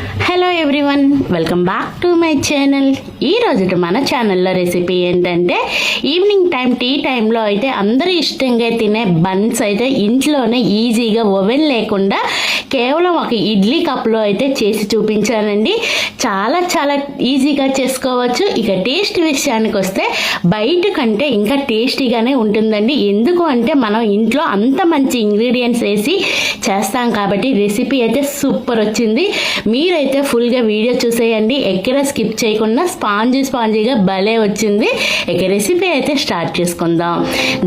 Hello everyone, welcome back to my channel. ఈరోజు మన ఛానల్లో రెసిపీ ఏంటంటే ఈవినింగ్ టైం టీ టైంలో అయితే అందరూ ఇష్టంగా తినే బన్స్ అయితే ఇంట్లోనే ఈజీగా ఓవెన్ లేకుండా కేవలం ఒక ఇడ్లీ కప్లో అయితే చేసి చూపించానండి. చాలా చాలా ఈజీగా చేసుకోవచ్చు. ఇక టేస్ట్ విషయానికి వస్తే బయట కంటే ఇంకా టేస్టీగానే ఉంటుందండి. ఎందుకు అంటే మనం ఇంట్లో అంత మంచి ఇంగ్రీడియంట్స్ వేసి చేస్తాం కాబట్టి రెసిపీ అయితే సూపర్ వచ్చింది. మీరైతే ఫుల్గా వీడియో చూసేయండి, ఎక్కడ స్కిప్ చేయకుండా. స్పాంజీగా భలే వచ్చింది. ఇక రెసిపీ అయితే స్టార్ట్ చేసుకుందాం.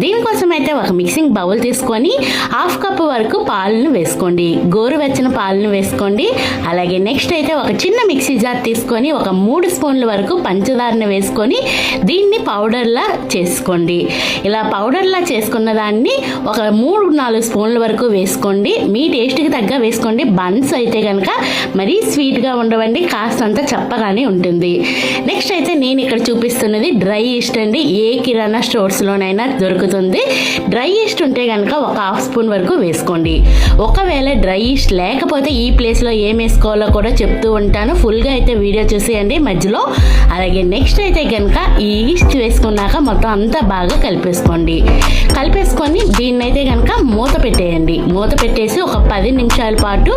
దీనికోసం అయితే ఒక మిక్సింగ్ బౌల్ తీసుకొని 1/2 కప్ వరకు పాలను వేసుకోండి, గోరువెచ్చని పాలను వేసుకోండి. అలాగే నెక్స్ట్ అయితే ఒక చిన్న మిక్సీ జార్ తీసుకొని ఒక 3 స్పూన్ల వరకు పంచదారని వేసుకొని దీన్ని పౌడర్లా చేసుకోండి. ఇలా పౌడర్లా చేసుకున్న దాన్ని ఒక 3-4 స్పూన్ల వరకు వేసుకోండి. మీ టేస్ట్కి తగ్గ వేసుకోండి. బన్స్ అయితే కనుక మరీ స్వీట్గా ఉండవండి, కాస్తంత చప్పగానే ఉంటుంది. నెక్స్ట్ అయితే నేను ఇక్కడ చూపిస్తున్నది డ్రై ఈస్ట్ అండి. ఏ కిరాణా స్టోర్స్లోనైనా దొరుకుతుంది. డ్రై ఈస్ట్ ఉంటే కనుక ఒక 1/2 స్పూన్ వరకు వేసుకోండి. ఒకవేళ డ్రై ఈస్ట్ లేకపోతే ఈ ప్లేస్లో ఏం వేసుకోవాలో కూడా చెప్తూ ఉంటాను. ఫుల్గా అయితే వీడియో చూసేయండి మధ్యలో. అలాగే నెక్స్ట్ అయితే కనుక ఈ ఈస్ట్ వేసుకున్నాక మొత్తం అంతా బాగా కలిపేసుకోండి. కలిపేసుకొని దీన్ని అయితే కనుక మూత పెట్టేయండి. మూత పెట్టేసి ఒక 10 నిమిషాల పాటు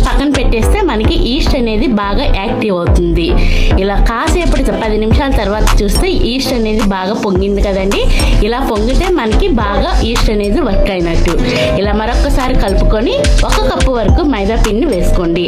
పక్కన పెట్టేస్తే మనకి ఈస్ట్ అనేది బాగా యాక్టివ్ అవుతుంది. ఇలా కాసేపటి 10 నిమిషాల తర్వాత చూస్తే ఈస్ట్ అనేది బాగా పొంగింది కదండి. ఇలా పొంగితే మనకి బాగా ఈస్ట్ అనేది వర్క్ అయినట్టు. ఇలా మరొకసారి కలుపుకొని 1 కప్పు వరకు మైదా పిండి వేసుకోండి.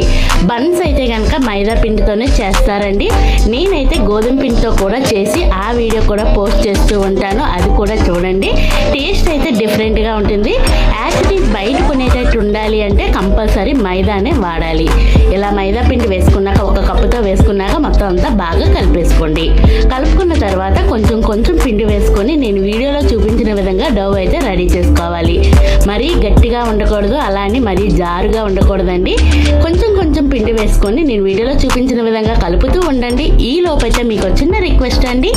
బన్స్ అయితే కనుక మైదా పిండితోనే చేస్తారండి. నేనైతే గోధుమ పిండితో కూడా చేసి ఆ వీడియో కూడా పోస్ట్ చేస్తూ ఉంటాను, అది కూడా చూడండి. టేస్ట్ అయితే డిఫరెంట్గా ఉంటుంది. యాసిడ్ బయట కొనేటట్టు ఉండాలి అంటే కంపల్సరీ మైదానే వాడాలి. ఇలా మైదా పిండి వేసుకున్నాక 1 కప్పుతో వేసుకున్నాక మొత్తం అంతా బాగా కలిపేసుకోండి. కలుపుకున్న తర్వాత కొంచెం పిండి వేసుకొని నేను వీడియోలో చూపించిన విధంగా డౌ అయితే రెడీ చేసుకోవాలి. మరీ గట్టిగా ఉండకూడదు, అలా అని మరీ జారుగా ఉండకూడదండి. కొంచెం పిండి వేసుకొని నేను వీడియోలో చూపించిన విధంగా కలుపుతూ ఉండండి. ఈ లోపైతే మీకు చిన్న రిక్వెస్ట్ అండి,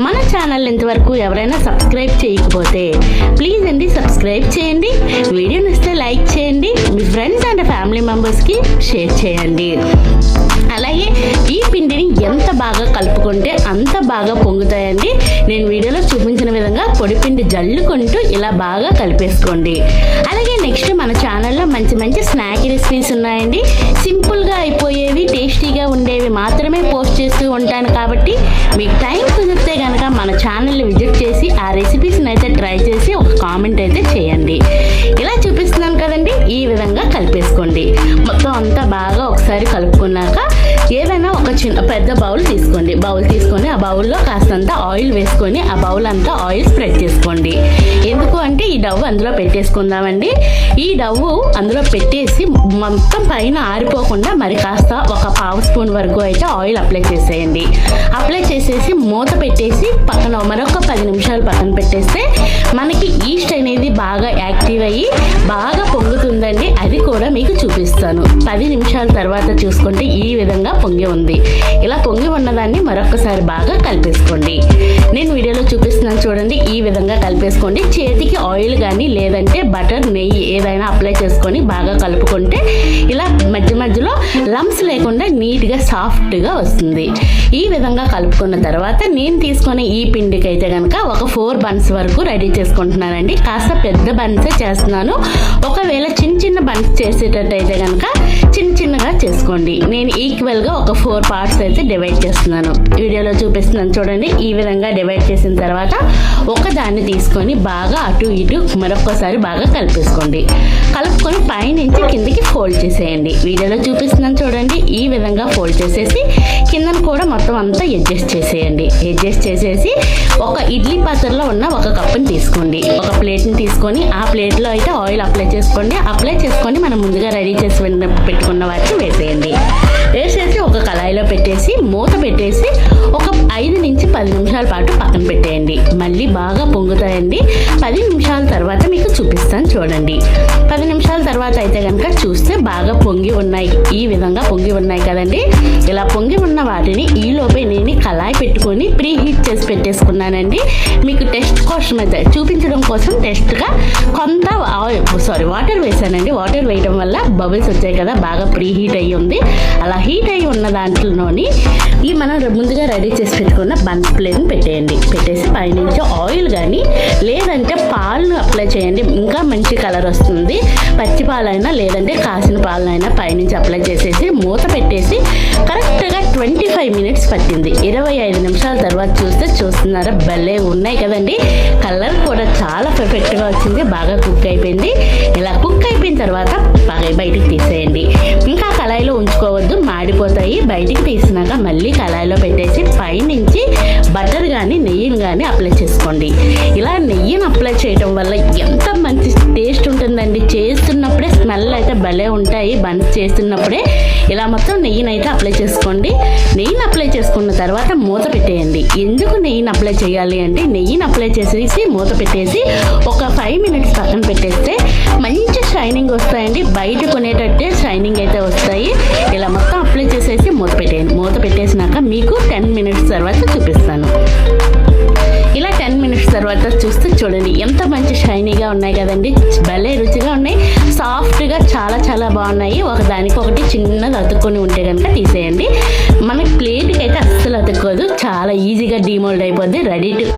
మన ఛానల్ ఇంతవరకు ఎవరైనా సబ్స్క్రైబ్ చేయకపోతే ప్లీజ్ అండి సబ్స్క్రైబ్ చేయండి. వీడియోని ఇస్తే లైక్ చేయండి, మీ ఫ్రెండ్స్ అండ్ ఫ్యామిలీ మెంబర్స్కి షేర్ చేయండి. అలాగే ఈ పిండిని ఎంత బాగా కలుపుకుంటే అంత బాగా పొంగుతాయండి. నేను వీడియోలో చూపించిన విధంగా పొడి పిండి జల్లుకుంటూ ఇలా బాగా కలిపేసుకోండి. అలాగే నెక్స్ట్ మన ఛానల్లో మంచి స్నాక్ రెసిపీస్ ఉన్నాయండి. సింపుల్గా అయిపోయేవి, టేస్టీగా ఉండేవి మాత్రమే పోస్ట్ చేస్తూ ఉంటాను కాబట్టి మీకు టైం కుదిరితే కనుక మన ఛానల్ని విజిట్ చేసి ఆ రెసిపీస్ని అయితే ట్రై చేసి ఒక కామెంట్ అయితే చేయండి. ఇలా చూపిస్తున్నాను కదండి, ఈ విధంగా కలిపేసుకోండి. మొత్తం అంతా బాగా ఒకసారి కలుపుకున్నాక ఏదైనా ఒక పెద్ద బౌల్ తీసుకోండి. బౌల్ తీసుకొని ఆ బౌల్లో కాస్తంత ఆయిల్ వేసుకొని ఆ బౌల్ అంతా ఆయిల్ స్ప్రెడ్ చేసుకోండి. ఎందుకు అంటే ఈ డవ్వు అందులో పెట్టేసుకుందామండి. ఈ డవ్వు అందులో పెట్టేసి మొత్తం పైన ఆరిపోకుండా మరి కాస్త ఒక 1/2 స్పూన్ వరకు అయితే ఆయిల్ అప్లై చేసేయండి. అప్లై చేసేసి మూత పెట్టేసి పక్కన మరొక 10 నిమిషాలు పక్కన పెట్టేస్తే మనకి ఈస్ట్ అనేది బాగా యాక్టివ్ అయ్యి బాగా పొంగుతుందండి. అది కూడా మీకు చూపిస్తాను. 10 నిమిషాల తర్వాత చూసుకుంటే ఈ విధంగా పొంగి ఉంది. ఇలా పొంగి ఉన్నదాన్ని మరొకసారి బాగా కలిపేసుకోండి. నేను వీడియోలో చూపిస్తున్నాను చూడండి, ఈ విధంగా కలిపేసుకోండి. చేతికి ఆయిల్ కానీ లేదంటే బటర్, నెయ్యి ఏదైనా అప్లై చేసుకొని బాగా కలుపుకుంటే ఇలా మధ్యలో లంప్స్ లేకుండా నీట్గా సాఫ్ట్గా వస్తుంది. ఈ విధంగా కలుపుకున్న తర్వాత నేను తీసుకునే ఈ పిండికి అయితే కనుక ఒక 4 బన్స్ వరకు రెడీ చేసుకుంటున్నానండి. కాస్త పెద్ద బన్సే చేస్తున్నాను. ఒకవేళ చిన్న బన్స్ చేసేటట్టయితే కనుక చిన్నగా చేసుకోండి. నేను ఈక్వల్గా ఒక 4 పార్ట్స్ అయితే డివైడ్ చేస్తున్నాను. వీడియోలో చూపిస్తున్నాను చూడండి. ఈ విధంగా డివైడ్ చేసిన తర్వాత ఒకదాన్ని తీసుకొని బాగా అటు ఇటు మరొకసారి బాగా కలిపేసుకోండి. కలుపుకొని పైనుంచి కిందికి ఫోల్డ్ చేసేయండి. వీడియోలో చూపిస్తున్నాను చూడండి, ఈ విధంగా ఫోల్డ్ చేసేసి కిందన కూడా మొత్తం అంతా అడ్జస్ట్ చేసేయండి. అడ్జస్ట్ చేసేసి ఒక ఇడ్లీ పాత్రలో ఉన్న 1 కప్పుని తీసుకోండి. ఒక ప్లేట్ని తీసుకొని ఆ ప్లేట్లో అయితే ఆయిల్ అప్లై చేసుకోండి. అప్లై చేసుకొని మనం ముందుగా రెడీ చేసి పెట్టుకున్న వాటిని వేసేయండి. వేసేసి ఒక కళాయిలో పెట్టేసి మూత పెట్టేసి ఒక 5 నుంచి 10 నిమిషాల పాటు పక్కన పెట్టేయండి. మళ్ళీ బాగా పొంగుతాయండి. 10 నిమిషాల తర్వాత మీకు చూపిస్తాను చూడండి. 10 నిమిషాల తర్వాత అయితే కనుక చూస్తే బాగా పొంగి ఉన్నాయి. ఈ విధంగా పొంగి ఉన్నాయి కదండి. ఇలా పొంగి ఉన్న వాటిని ఈలోపే నేను కళాయి పెట్టుకొని ప్రీ హీట్ చేసి పెట్టేసుకున్నానండి. మీకు టెస్ట్ కోసం అయితే చూపించడం కోసం టెస్ట్గా కొంత వాటర్ వేసానండి. వాటర్ వేయడం వల్ల బబుల్స్ వచ్చాయి కదా, బాగా ప్రీ హీట్ అయ్యి ఉంది. అలా హీట్ అయ్యి ఉన్న దాంట్లోని ఈ మనం ముందుగా రెడీ చేసి పెట్టుకున్న బన్స్ ప్లేట్ని పెట్టేయండి. పెట్టేసి పైనుంచి ఆయిల్ కానీ లేదంటే పాలను అప్లై చేయండి. ఇంకా మంచి కలర్ వస్తుంది. పచ్చి పాలైనా లేదంటే కాసిన పాలనైనా పైనుంచి అప్లై చేసేసి మూత పెట్టేసి కరెక్ట్గా 25 మినిట్స్ పట్టింది. 25 నిమిషాల తర్వాత చూస్తున్నారా భలే ఉన్నాయి కదండి. కలర్ కూడా చాలా పర్ఫెక్ట్గా వచ్చింది. బాగా కుక్ అయిపోయింది. ఇలా కుక్ అయిపోయిన తర్వాత బయటికి తీసేయండి. ఇంకా కళాయిలో ఉంచుకోవద్దు, మాడిపోతాయి. బయటికి తీసినాక మళ్ళీ కళాయిలో పెట్టేసి పైనుంచి బటర్ కానీ నెయ్యిని కానీ అప్లై చేసుకోండి. ఇలా నెయ్యిని అప్లై చేయడం వల్ల ఎంత మంచి టేస్ట్ ఉంటుందండి. చేస్తున్నప్పుడే స్మెల్ అయితే భలే ఉంటాయి. బన్స్ చేస్తున్నప్పుడే ఇలా మొత్తం నెయ్యిని అయితే అప్లై చేసుకోండి. నెయ్యిని అప్లై చేసుకున్న తర్వాత మూత పెట్టేయండి. ఎందుకు నెయ్యిని అప్లై చేయాలి అంటే నెయ్యిని అప్లై చేసేసి మూత పెట్టేసి ఒక 5 మినిట్స్ పక్కన పెట్టేస్తే మంచి షైనింగ్ వస్తాయండి. బయట కొనేటట్టే షైనింగ్ అయితే వస్తాయి. ఇలా మొత్తం అప్లై చేసేసి మూత పెట్టేయండి. మూత పెట్టేసినాక మీకు 10 మినిట్స్ తర్వాత చూపిస్తాను. ఇలా 10 మినిట్స్ తర్వాత చూస్తే చూడండి ఎంత మంచి షైనీగా ఉన్నాయి కదండి. భలే రుచిగా ఉన్నాయి. సాఫ్ట్గా చాలా చాలా బాగున్నాయి. ఒకదానికొకటి చిన్నది అతుక్కొని ఉంటే కనుక తీసేయండి. మనకి ప్లేట్కి అయితే అస్సలు అతుక్కోదు. చాలా ఈజీగా డీమోల్డ్ అయిపోద్ది. Ready to